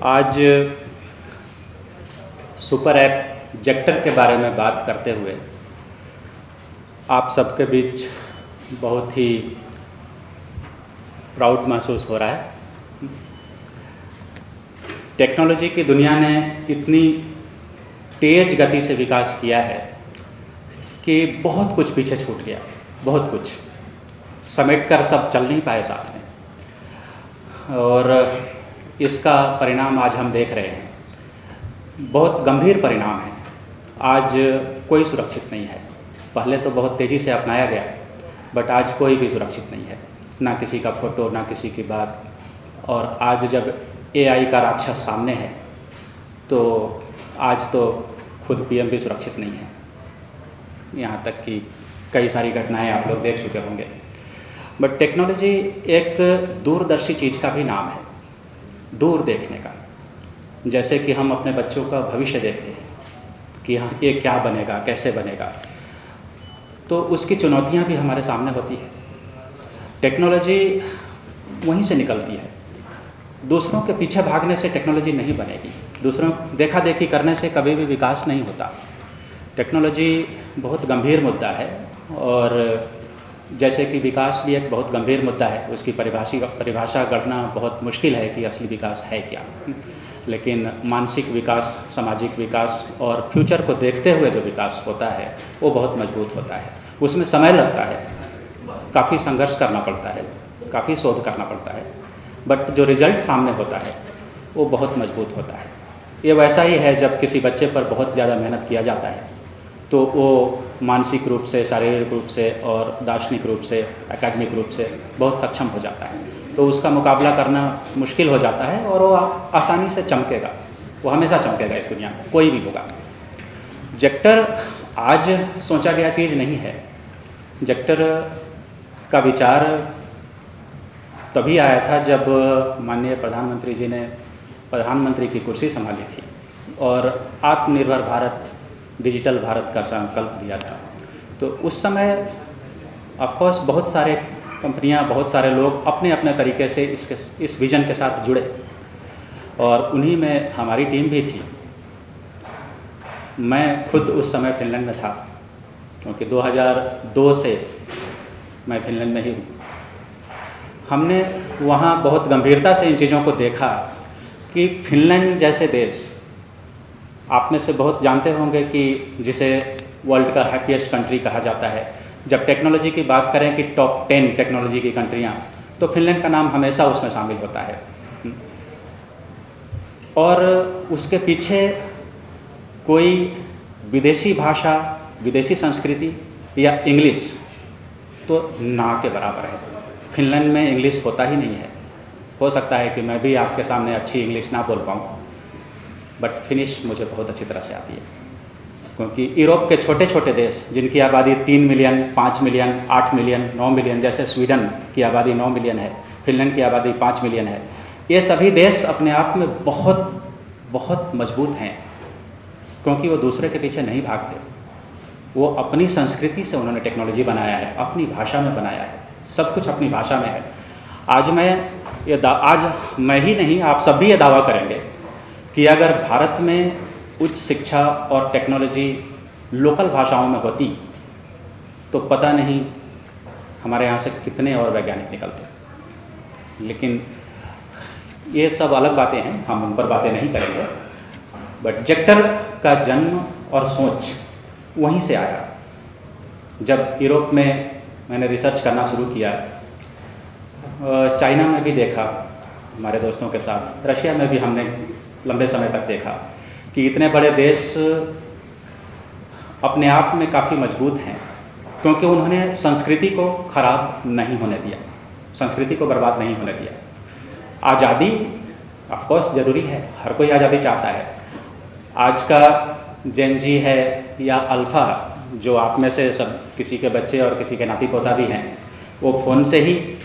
आज super app जेक्टर के बारे में बात करते हुए आप सबके बीच बहुत ही प्राउड महसूस हो रहा है। टेक्नोलॉजी की दुनिया ने इतनी तेज़ गति से विकास किया है कि बहुत कुछ पीछे छूट गया, बहुत कुछ समेट कर सब चल नहीं पाए साथ में, और इसका परिणाम आज हम देख रहे हैं। बहुत गंभीर परिणाम है। आज कोई सुरक्षित नहीं है। पहले तो बहुत तेज़ी से अपनाया गया, बट आज कोई भी सुरक्षित नहीं है, ना किसी का फ़ोटो, ना किसी की बात। और आज जब AI का राक्षस सामने है तो आज तो खुद PM भी सुरक्षित नहीं है। यहाँ तक कि कई सारी घटनाएं आप लोग देख चुके होंगे। बट टेक्नोलॉजी एक दूरदर्शी चीज़ का भी नाम है, दूर देखने का। जैसे कि हम अपने बच्चों का भविष्य देखते हैं कि हाँ, ये क्या बनेगा, कैसे बनेगा, तो उसकी चुनौतियाँ भी हमारे सामने होती है। टेक्नोलॉजी वहीं से निकलती है। दूसरों के पीछे भागने से टेक्नोलॉजी नहीं बनेगी। दूसरों देखा देखी करने से कभी भी विकास नहीं होता। टेक्नोलॉजी बहुत गंभीर मुद्दा है, और जैसे कि विकास भी एक बहुत गंभीर मुद्दा है, उसकी परिभाषा गढ़ना बहुत मुश्किल है कि असली विकास है क्या। लेकिन मानसिक विकास, सामाजिक विकास और फ्यूचर को देखते हुए जो विकास होता है वो बहुत मजबूत होता है। उसमें समय लगता है, काफ़ी संघर्ष करना पड़ता है, काफ़ी शोध करना पड़ता है, बट जो रिजल्ट सामने होता है वो बहुत मजबूत होता है। ये वैसा ही है जब किसी बच्चे पर बहुत ज़्यादा मेहनत किया जाता है तो वो मानसिक रूप से, शारीरिक रूप से और दार्शनिक रूप से, एकेडमिक रूप से बहुत सक्षम हो जाता है। तो उसका मुकाबला करना मुश्किल हो जाता है और वो आसानी से चमकेगा, वो हमेशा चमकेगा इस दुनिया में, कोई भी होगा। जेक्टर आज सोचा गया चीज़ नहीं है। जेक्टर का विचार तभी आया था जब माननीय प्रधानमंत्री जी ने प्रधानमंत्री की कुर्सी संभाली थी और आत्मनिर्भर भारत, डिजिटल भारत का संकल्प दिया था। तो उस समय ऑफकोर्स बहुत सारे कंपनियां, बहुत सारे लोग अपने अपने तरीके से इस विज़न के साथ जुड़े, और उन्हीं में हमारी टीम भी थी। मैं खुद उस समय फिनलैंड में था, क्योंकि 2002 से मैं फिनलैंड में ही हूँ। हमने वहाँ बहुत गंभीरता से इन चीज़ों को देखा कि फिनलैंड जैसे देश, आप में से बहुत जानते होंगे कि जिसे वर्ल्ड का हैप्पीएस्ट कंट्री कहा जाता है। जब टेक्नोलॉजी की बात करें कि टॉप 10 टेक्नोलॉजी की कंट्रियाँ, तो फिनलैंड का नाम हमेशा उसमें शामिल होता है। और उसके पीछे कोई विदेशी भाषा, विदेशी संस्कृति या इंग्लिश तो ना के बराबर है। फिनलैंड में इंग्लिश होता ही नहीं है। हो सकता है कि मैं भी आपके सामने अच्छी इंग्लिश ना बोल पाऊँ, बट फिनिश मुझे बहुत अच्छी तरह से आती है। क्योंकि यूरोप के छोटे छोटे देश जिनकी आबादी 3 मिलियन, 5 मिलियन, 8 मिलियन, 9 मिलियन, जैसे स्वीडन की आबादी 9 मिलियन है, फिनलैंड की आबादी 5 मिलियन है, ये सभी देश अपने आप में बहुत बहुत मजबूत हैं, क्योंकि वो दूसरे के पीछे नहीं भागते। वो अपनी संस्कृति से उन्होंने टेक्नोलॉजी बनाया है, अपनी भाषा में बनाया है, सब कुछ अपनी भाषा में है। आज मैं ही नहीं, आप सब भी ये दावा करेंगे कि अगर भारत में उच्च शिक्षा और टेक्नोलॉजी लोकल भाषाओं में होती तो पता नहीं हमारे यहाँ से कितने और वैज्ञानिक निकलते। लेकिन ये सब अलग बातें हैं, हम उन पर बातें नहीं करेंगे। बट जेक्टर का जन्म और सोच वहीं से आया। जब यूरोप में मैंने रिसर्च करना शुरू किया, चाइना में भी देखा हमारे दोस्तों के साथ, रशिया में भी हमने लंबे समय तक देखा कि इतने बड़े देश अपने आप में काफ़ी मजबूत हैं, क्योंकि उन्होंने संस्कृति को ख़राब नहीं होने दिया, संस्कृति को बर्बाद नहीं होने दिया। आज़ादी ऑफकोर्स ज़रूरी है, हर कोई आज़ादी चाहता है। आज का जेन जी है या अल्फ़ा, जो आप में से सब किसी के बच्चे और किसी के नाती पोता भी हैं, वो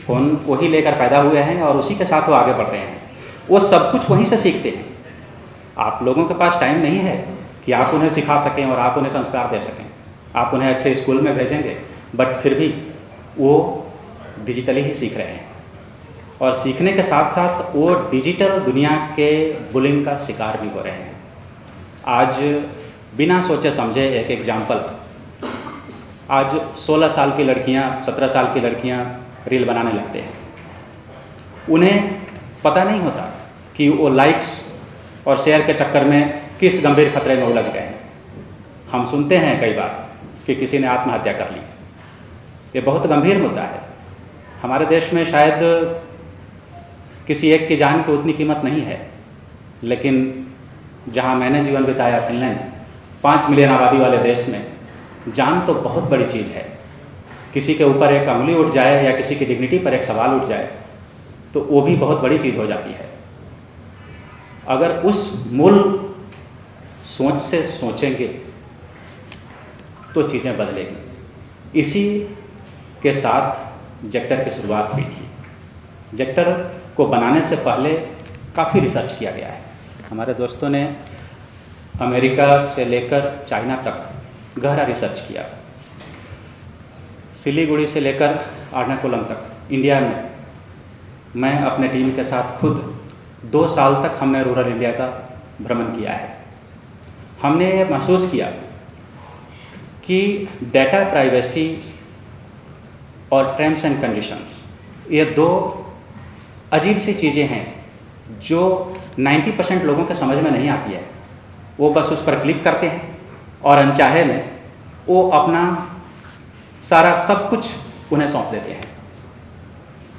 फ़ोन को ही लेकर पैदा हुए हैं और उसी के साथ वो आगे बढ़ रहे हैं। वो सब कुछ वहीं से सीखते हैं। आप लोगों के पास टाइम नहीं है कि आप उन्हें सिखा सकें और आप उन्हें संस्कार दे सकें। आप उन्हें अच्छे स्कूल में भेजेंगे, बट फिर भी वो डिजिटली ही सीख रहे हैं। और सीखने के साथ साथ वो डिजिटल दुनिया के बुलिंग का शिकार भी हो रहे हैं। आज बिना सोचे समझे एक एग्जाम्पल, आज 16 साल की लड़कियां, 17 साल की लड़कियां रील बनाने लगते हैं। उन्हें पता नहीं होता कि वो लाइक्स और शेयर के चक्कर में किस गंभीर खतरे में उलझ गए हैं। हम सुनते हैं कई बार कि किसी ने आत्महत्या कर ली। ये बहुत गंभीर मुद्दा है। हमारे देश में शायद किसी एक की जान की उतनी कीमत नहीं है, लेकिन जहाँ मैंने जीवन बिताया फिनलैंड, 5 मिलियन आबादी वाले देश में, जान तो बहुत बड़ी चीज़ है। किसी के ऊपर एक अंगुली उठ जाए या किसी की डिग्निटी पर एक सवाल उठ जाए तो वो भी बहुत बड़ी चीज़ हो जाती है। अगर उस मूल सोच से सोचेंगे तो चीज़ें बदलेगी। इसी के साथ जेक्टर की शुरुआत हुई थी। जेक्टर को बनाने से पहले काफ़ी रिसर्च किया गया है। हमारे दोस्तों ने अमेरिका से लेकर चाइना तक गहरा रिसर्च किया। सिलीगुड़ी से लेकर एर्नाकुलम तक इंडिया में मैं अपने टीम के साथ खुद 2 साल तक हमने रूरल इंडिया का भ्रमण किया है। हमने ये महसूस किया कि डेटा प्राइवेसी और टर्म्स एंड कंडीशंस, ये 2 अजीब सी चीज़ें हैं जो 90% लोगों के समझ में नहीं आती है। वो बस उस पर क्लिक करते हैं और अनचाहे में वो अपना सारा सब कुछ उन्हें सौंप देते हैं।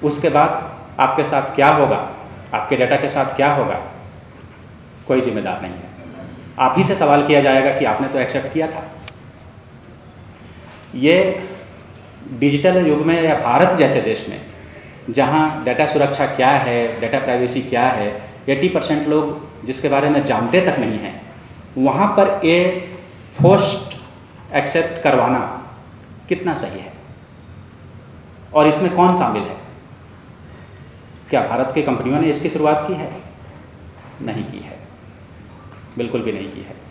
उसके बाद आपके साथ क्या होगा, आपके डेटा के साथ क्या होगा, कोई जिम्मेदार नहीं है। आप ही से सवाल किया जाएगा कि आपने तो एक्सेप्ट किया था। ये डिजिटल युग में या भारत जैसे देश में जहाँ डेटा सुरक्षा क्या है, डेटा प्राइवेसी क्या है, 80% लोग जिसके बारे में जानते तक नहीं हैं, वहाँ पर ये फोर्स्ड एक्सेप्ट करवाना कितना सही है और इसमें कौन शामिल है? क्या भारत की कंपनियों ने इसकी शुरुआत की है? नहीं की है, बिल्कुल भी नहीं की है।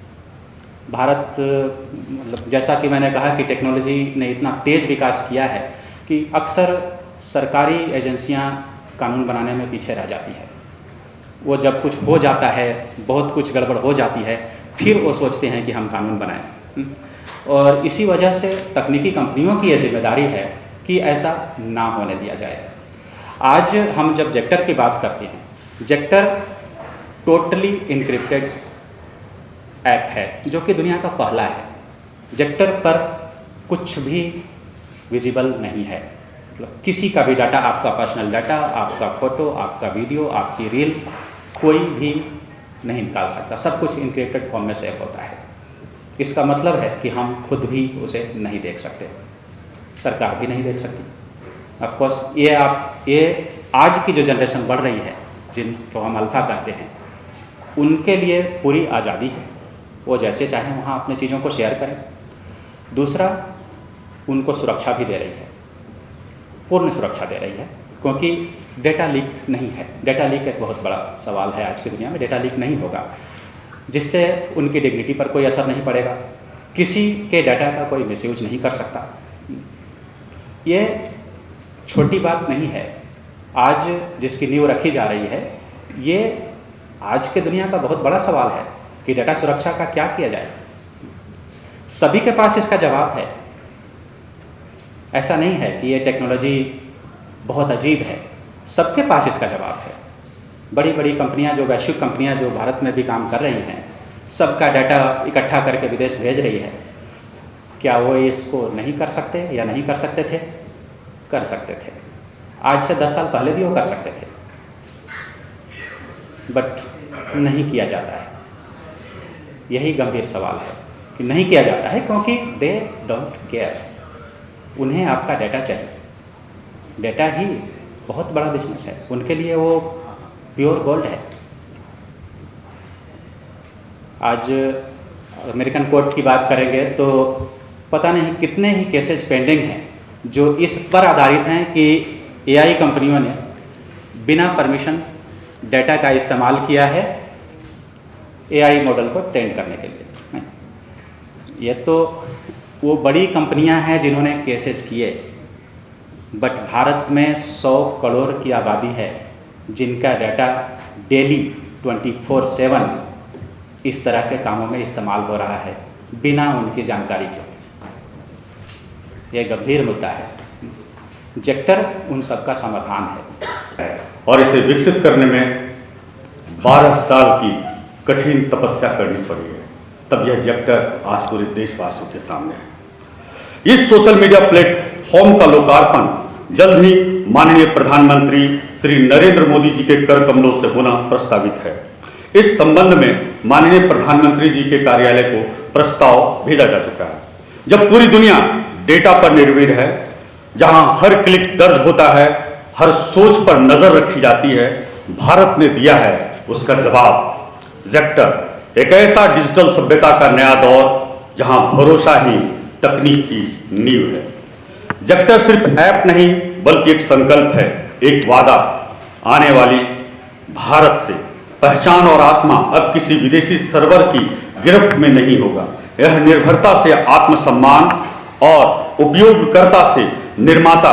भारत मतलब जैसा कि मैंने कहा कि टेक्नोलॉजी ने इतना तेज़ विकास किया है कि अक्सर सरकारी एजेंसियां कानून बनाने में पीछे रह जाती है। वो जब कुछ हो जाता है, बहुत कुछ गड़बड़ हो जाती है, फिर वो सोचते हैं कि हम कानून बनाएं। और इसी वजह से तकनीकी कंपनियों की ये जिम्मेदारी है कि ऐसा ना होने दिया जाए। आज हम जब जेक्टर की बात करते हैं, जेक्टर टोटली इनक्रिप्टेड ऐप है जो कि दुनिया का पहला है। जेक्टर पर कुछ भी विजिबल नहीं है, मतलब किसी का भी डाटा, आपका पर्सनल डाटा, आपका फ़ोटो, आपका वीडियो, आपकी रील, कोई भी नहीं निकाल सकता। सब कुछ इनक्रिप्टेड फॉर्म में सेव होता है। इसका मतलब है कि हम खुद भी उसे नहीं देख सकते, सरकार भी नहीं देख सकती। ऑफ कोर्स ये आज की जो जनरेशन बढ़ रही है, जिनको हम अल्फ़ा कहते हैं, उनके लिए पूरी आज़ादी है। वो जैसे चाहें वहाँ अपनी चीज़ों को शेयर करें। दूसरा, उनको सुरक्षा भी दे रही है, पूर्ण सुरक्षा दे रही है, क्योंकि डेटा लीक नहीं है। डेटा लीक एक बहुत बड़ा सवाल है आज की दुनिया में। डेटा लीक नहीं होगा जिससे उनकी डिग्निटी पर कोई असर नहीं पड़ेगा, किसी के डाटा का कोई मिसयूज नहीं कर सकता। ये छोटी बात नहीं है। आज जिसकी नींव रखी जा रही है, ये आज के दुनिया का बहुत बड़ा सवाल है कि डेटा सुरक्षा का क्या किया जाए। सभी के पास इसका जवाब है। ऐसा नहीं है कि ये टेक्नोलॉजी बहुत अजीब है, सबके पास इसका जवाब है। बड़ी बड़ी कंपनियां, जो वैश्विक कंपनियां जो भारत में भी काम कर रही हैं, सबका डाटा इकट्ठा करके विदेश भेज रही है। क्या वो इसको नहीं कर सकते या नहीं कर सकते थे? कर सकते थे। आज से 10 साल पहले भी वो कर सकते थे, बट नहीं किया जाता है। यही गंभीर सवाल है कि नहीं किया जाता है क्योंकि दे डोंट केयर। उन्हें आपका डाटा चाहिए। डाटा ही बहुत बड़ा बिजनेस है उनके लिए, वो प्योर गोल्ड है। आज अमेरिकन कोर्ट की बात करेंगे तो पता नहीं कितने ही केसेज पेंडिंग हैं जो इस पर आधारित हैं कि एआई कंपनियों ने बिना परमिशन डाटा का इस्तेमाल किया है एआई मॉडल को ट्रेन करने के लिए। ये तो वो बड़ी कंपनियां हैं जिन्होंने केसेस किए। बट भारत में 100 करोड़ की आबादी है जिनका डाटा डेली 24/7 इस तरह के कामों में इस्तेमाल हो रहा है बिना उनकी जानकारी के। यह गंभीर मुद्दा है। जेक्टर उन सब का समाधान है और इसे विकसित करने में 12 साल की कठिन तपस्या करनी पड़ी है, तब यह जेक्टर आज पूरे देशवासियों के सामने है। इस सोशल मीडिया प्लेटफॉर्म का लोकार्पण जल्द ही माननीय प्रधानमंत्री श्री नरेंद्र मोदी जी के कर कमलों से होना प्रस्तावित है। इस संबंध में माननीय प्रधानमंत्री जी के कार्यालय को प्रस्ताव भेजा जा चुका है। जब पूरी दुनिया डेटा पर निर्भर है, जहां हर क्लिक दर्ज होता है, हर सोच पर नजर रखी जाती है, भारत ने दिया है उसका जवाब। जेक्टर एक ऐसा डिजिटल सभ्यता का नया दौर जहां भरोसा ही तकनीक की नींव है। जेक्टर सिर्फ ऐप नहीं बल्कि एक संकल्प है, एक वादा। आने वाली भारत से पहचान और आत्मा अब किसी विदेशी सर्वर की गिरफ्त में नहीं होगा। यह निर्भरता से आत्मसम्मान और उपयोगकर्ता से निर्माता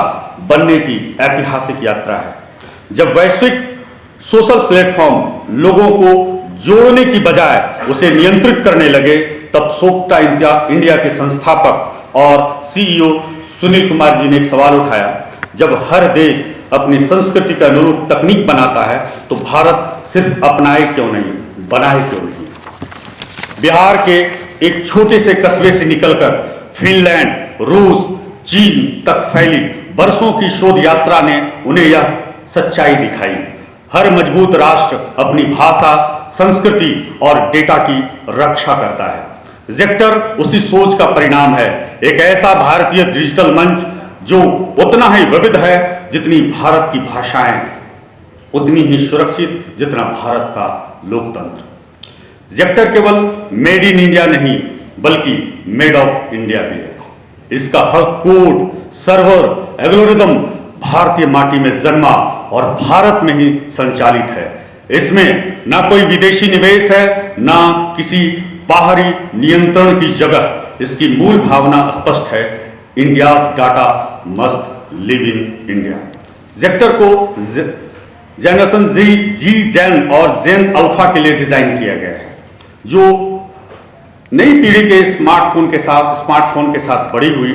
बनने की ऐतिहासिक यात्रा है। जब वैश्विक सोशल प्लेटफॉर्म लोगों को जोड़ने की बजाय उसे नियंत्रित करने लगे, तब सोक्टा इंडिया के संस्थापक और सीईओ सुनील कुमार जी ने एक सवाल उठाया, जब हर देश अपनी संस्कृति के अनुरूप तकनीक बनाता है तो भारत सिर्फ अपनाए क्यों नहीं, बनाए क्यों नहीं। बिहार के एक छोटे से कस्बे से निकलकर फिनलैंड, रूस, चीन तक फैली वर्षों की शोध यात्रा ने उन्हें यह सच्चाई दिखाई। हर मजबूत राष्ट्र अपनी भाषा, संस्कृति और डेटा की रक्षा करता है। जेक्टर उसी सोच का परिणाम है, एक ऐसा भारतीय डिजिटल मंच जो उतना ही विविध है जितनी भारत की भाषाएं, उतनी ही सुरक्षित जितना भारत का लोकतंत्र। जेक्टर केवल मेड इन इंडिया नहीं बल्कि मेड ऑफ इंडिया भी है। इसका हर कोड, सर्वर, एल्गोरिदम भारतीय माटी में जन्मा और भारत में ही संचालित है। इसमें ना कोई विदेशी निवेश है, ना किसी बाहरी नियंत्रण की जगह। इसकी मूल भावना स्पष्ट है, India's data must live in India. जेक्टर को जनरेशन जी जेन और जेन अल्फा के लिए डिजाइन किया गया है, जो नई पीढ़ी के स्मार्टफोन के साथ बड़ी हुई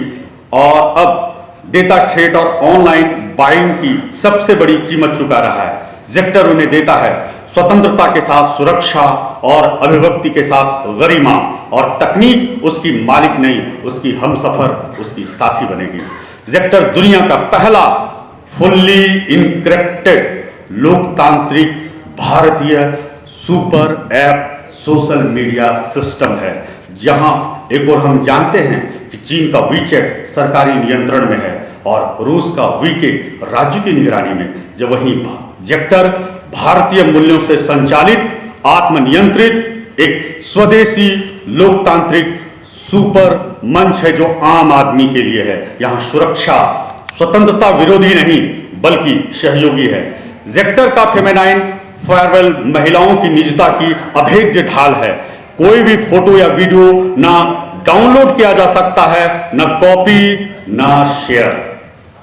और अब डेटा थ्रेट और ऑनलाइन बाइंग की सबसे बड़ी कीमत चुका रहा है। जेक्टर उन्हें देता है स्वतंत्रता के साथ सुरक्षा और अभिव्यक्ति के साथ गरिमा, और तकनीक उसकी मालिक नहीं, उसकी हमसफर, उसकी साथी बनेगी। जेक्टर दुनिया का पहला फुल्ली इनक्रिप्टेड लोकतांत्रिक भारतीय super app social media system है, जहां एक और हम जानते हैं कि चीन का वीचैट सरकारी नियंत्रण में है और रूस का वीके राज्य की निगरानी में, जब वहीं जेक्टर भारतीय मूल्यों से संचालित, आत्मनियंत्रित एक स्वदेशी लोकतांत्रिक सुपर मंच है जो आम आदमी के लिए है। यहां सुरक्षा स्वतंत्रता विरोधी नहीं बल्कि सहयोगी है। जेक्टर का फेमिनाइन फायरवेल महिलाओं की निजता की अभेद्य ढाल है। कोई भी फोटो या वीडियो ना डाउनलोड किया जा सकता है, ना कॉपी, ना शेयर।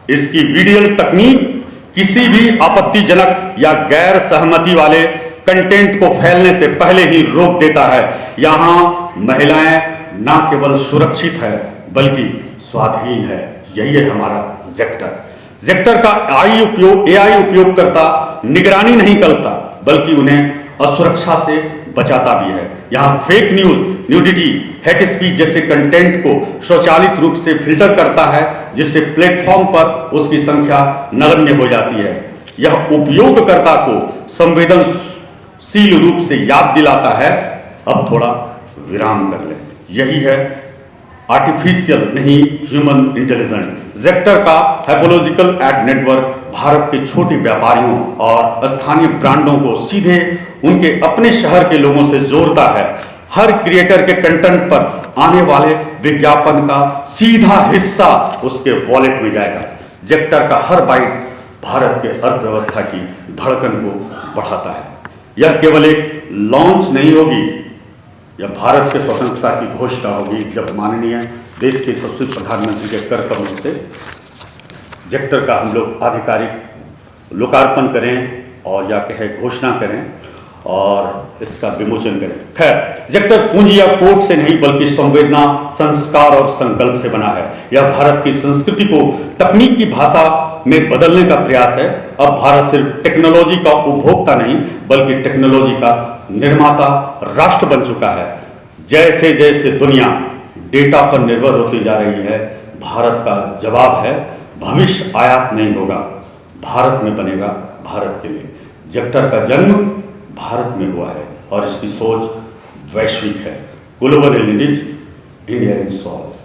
इसकी वीडियो तकनीक किसी भी आपत्तिजनक या गैर सहमति वाले कंटेंट को फैलने से पहले ही रोक देता है। यहां महिलाएं ना केवल सुरक्षित है बल्कि स्वाधीन है। यही है हमारा जेक्टर। जेक्टर का एआई उपयोगकर्ता निगरानी नहीं करता बल्कि उन्हें असुरक्षा से बचाता भी है। यहां fake news, nudity, hate speech जैसे कंटेंट को स्वचालित रूप से फिल्टर करता है, जिससे प्लेटफॉर्म पर उसकी संख्या नगण्य हो जाती है। यह उपयोगकर्ता को संवेदनशील रूप से याद दिलाता है, अब थोड़ा विराम कर ले। यही है आर्टिफिशियल नहीं ह्यूमन इंटेलिजेंस। जेक्टर का हैपोलॉजिकल एड नेटवर्क भारत के छोटे व्यापारियों और स्थानीय ब्रांडों को सीधे उनके अपने शहर के लोगों से जोड़ता है। हर क्रिएटर के कंटेंट पर आने वाले विज्ञापन का सीधा हिस्सा उसके वॉलेट में जाएगा। जेक्टर का हर बाइट भारत के अर्थव्यवस्था की धड़कन को बढ़ाता है। यह केवल एक लॉन्च नहीं होगी, यह भारत के स्वतंत्रता की घोषणा होगी, जब माननीय देश के यशस्वी प्रधानमंत्री के कर कमलों से जेक्टर का हम लोग आधिकारिक लोकार्पण करें और या कहे घोषणा करें और इसका विमोचन करें। खैर, जेक्टर पूंजी या कोट से नहीं बल्कि संवेदना, संस्कार और संकल्प से बना है। यह भारत की संस्कृति को तकनीक की भाषा में बदलने का प्रयास है। अब भारत सिर्फ टेक्नोलॉजी का उपभोक्ता नहीं बल्कि टेक्नोलॉजी का निर्माता राष्ट्र बन चुका है। जैसे जैसे दुनिया डेटा पर निर्भर होती जा रही है, भारत का जवाब है भविष्य आयात नहीं होगा, भारत में बनेगा, भारत के लिए। जेक्टर का जन्म भारत में हुआ है और इसकी सोच वैश्विक है। Global India in solve.